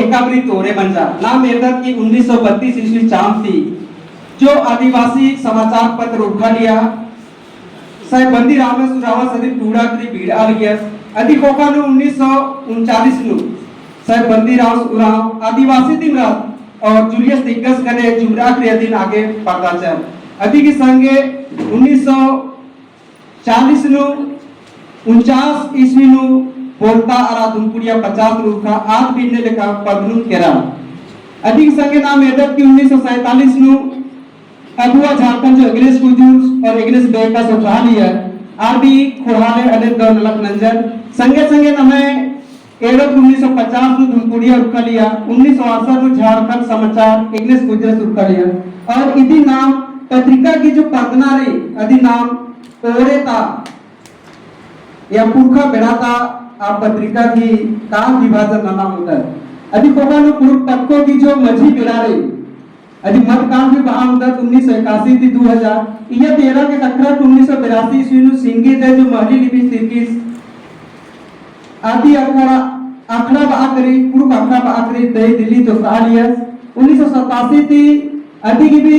एकाबरी तोरे मंजा नाम एरदत की 1932 ईस्वी चाम थी जो आदिवासी समाचार पत्र उठा लिया साहेब बंदी राम सुरावा सदी टूड़ा करी भीड़ आ गया अधि कोका नु 1939 नु साहेब बंदी राम सुराव आदिवासी दिमरात और जूलियस दिग्गज कने जुमरा के अधीन आगे पड़ता चल अधि की संगे 1940 नु 49 ईस्वी नु बोलता अरा दुमपुरिया 50 नु का आठ बिन्ने लेका पदनु केरा अधि की संगे नाम एदत की 1947 नु अगुआ झारखंड जो इंग्लिश कुजूर और इंग्लिश बेका सो लिया आरबी खुराले अदे दौलत नंजन संगे संगे नमे एरत 1950 नु धुमपुड़िया रुका लिया 1968 नु झारखंड समाचार इंग्लिश गुजरात रुका लिया और इदी नाम पत्रिका की जो पदना रे अदी नाम ओरेता या पुरखा बेड़ाता आ पत्रिका की काम विभाजन नाम होता है अदी कोका नु पुरुष पक्को की जो मझी बेड़ा रे अदी मतकाल भी बहा होता 1981 थी 2000 यह 13 के टकरा 1982 ईस्वी नु सिंगी दे जो महली लिपि सिरकिस आदि आखड़ा बाकरी पुरुष आखड़ा बाकरी दे दिल्ली तो सालियस 1987 थी आदि की भी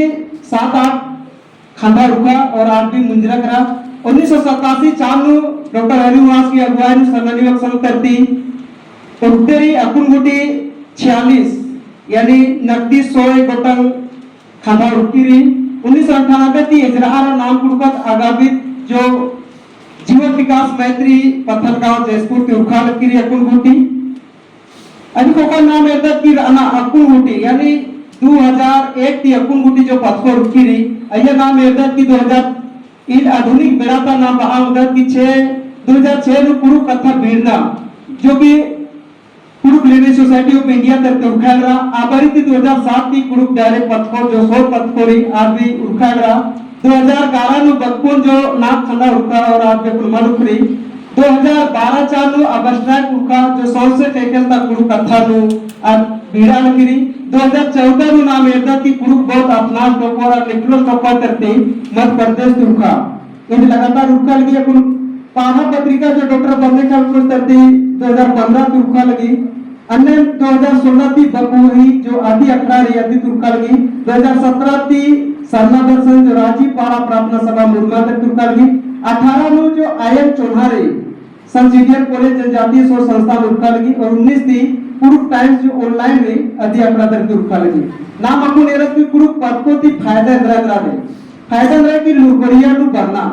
7-8 खांदा रुका और आरबी मुंजरा करा 1987 चालू डॉक्टर हरिवास की अगुवाई नु सन्मानित संग करती उत्तरी अकुनगुटी 46 यानी नकदी 100 गोटल खांदा रुकी री 1998 थी इजरार नाम कुड़कत आगाबित जो जीवन विकास मैत्री पत्थलगांव जयपुर के उखाड़ की अकुनगुटी अभी कोका नाम एदत की राना अकुनगुटी यानी 2001 थी अकुनगुटी जो पत्थर रुकी री यह नाम एदत की 2000 इन आधुनिक बेड़ाता नाम बहा उदत की 2006 नु पुरु कथा बीरना जो कि Kurukh lady society of India तरफ उखाड़ा आबरित 2007 की कुरुक डायरेक्ट पत्थर जो सोर पत्थरी आरबी उखाड़ा 2011 नु बकपुन जो नाक खंदा उखा और आगे कुलमानुखरी 2012 चालू अबस्ट्रैक्ट उखा जो 100 से टेकल तक कुरुक कथा नु और बीड़ा लकीरी 2014 नु नाम एदा की कुरुक बहुत अपनास टोपर और निकलो टोपर करते मध्य प्रदेश उखा इन लगातार उखा लगी कुल पाहा पत्रिका जो डॉक्टर बंदे का कुल करते 2015 की उखा लगी अन्य 2016 की बकुही जो आदि अखड़ा रही आदि तुर्का लगी 2017 की सरना दर्शन जो राजीव पारा प्रार्थना सभा मुर्गा तक तुर्का लगी 18 में जो आयन चौहारे संजीवियर कॉलेज जनजातीय शोध संस्थान तुर्का लगी और 19 थी पूर्व टाइम्स जो ऑनलाइन रही आदि अखड़ा तक तुर्का लगी नाम अकुन एरत की पूर्व पद को थी फायदा रहे की लुरगोरिया नु बरना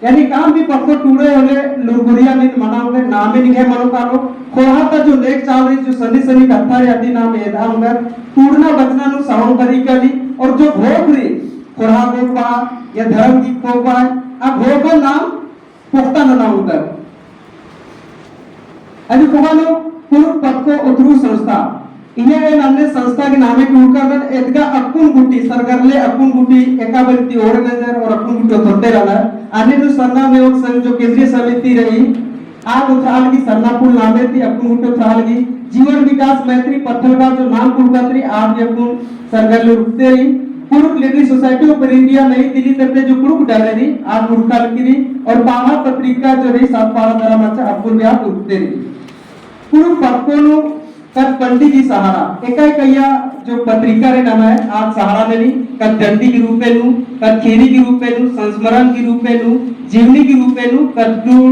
यानी काम भी पक्को टूरे होले लुरगुरिया नीत मनाओगे नामे निगे मनो कारो खोहा का जो नेक चावरी जो सनी कथा आदि नाम एदा होगा टूरना बचना नु साउंड तरीका ली और जो भोग रे खोहा गोपा या धर्म की खोपा आ भोग नाम पुख्ता न नाम होगा अभी खोहा नो पूर्व पक्को उतरू संस्था इन्हें अन्य संस्था के नामे की उड़कर एदगा अकुन गुटी सरगरले अकुन गुटी एकाबरती ऑर्गेनाइजर और अकुन गुटी थोड़ते रहना अन्य जो सरना में एक संघ जो केंद्रीय समिति रही आग उत्राल की सरनापुर नामे थी अकुन गुटी उत्राल की जीवन विकास मैत्री पत्थलगांव जो नाम कुलकत्री आज भी अकुन सरगरले रुकते रही पूर्व लिटरेरी सोसाइटी ऑफ इंडिया नई दिल्ली तरफ जो कुरुक डायरी आज उड़काल की रही और पाहा पत्रिका जो रही सात पारा दरा मचा अकुन भी आज रुकते रही पूर्व पक्कों कद पंडित जी सहारा एकाई कया जो पत्रिका रे नाम है आज सहारा लेनी कद दंडी के रूप में नु कद खेरी के रूप में नु संस्मरण के रूप में नु जीवनी के रूप में नु कद टूर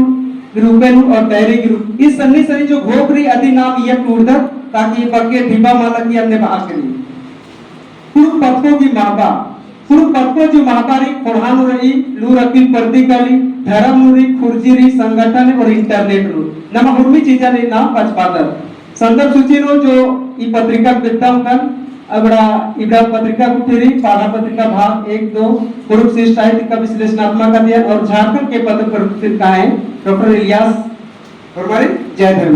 के रूप में नु और डायरी के रूप इस सन्नी सनी जो घोकरी आदि नाम यह टूर द ताकि बके ढीबा माला की अन्य बात करी पूर्व पत्कों की मापा पूर्व पत्कों जो महापारी खोहानु रही लूर अकील पर्दी काली धर्म नुरी खुर्जीरी संगठन और इंटरनेट नु नमा हुर्मी चीजा ने नाम पचपादर संदर्भ सूची नो जो ई पत्रिका बिता उनका अबड़ा इबड़ा पत्रिका कुठेरी पाला पत्रिका भाग 1-2 पूर्व श्रेष्ठ साहित्य का विश्लेषणात्मक अध्ययन और झारखंड के पत्र पर प्रस्तुत है डॉक्टर इलियास और हमारे जय धर्म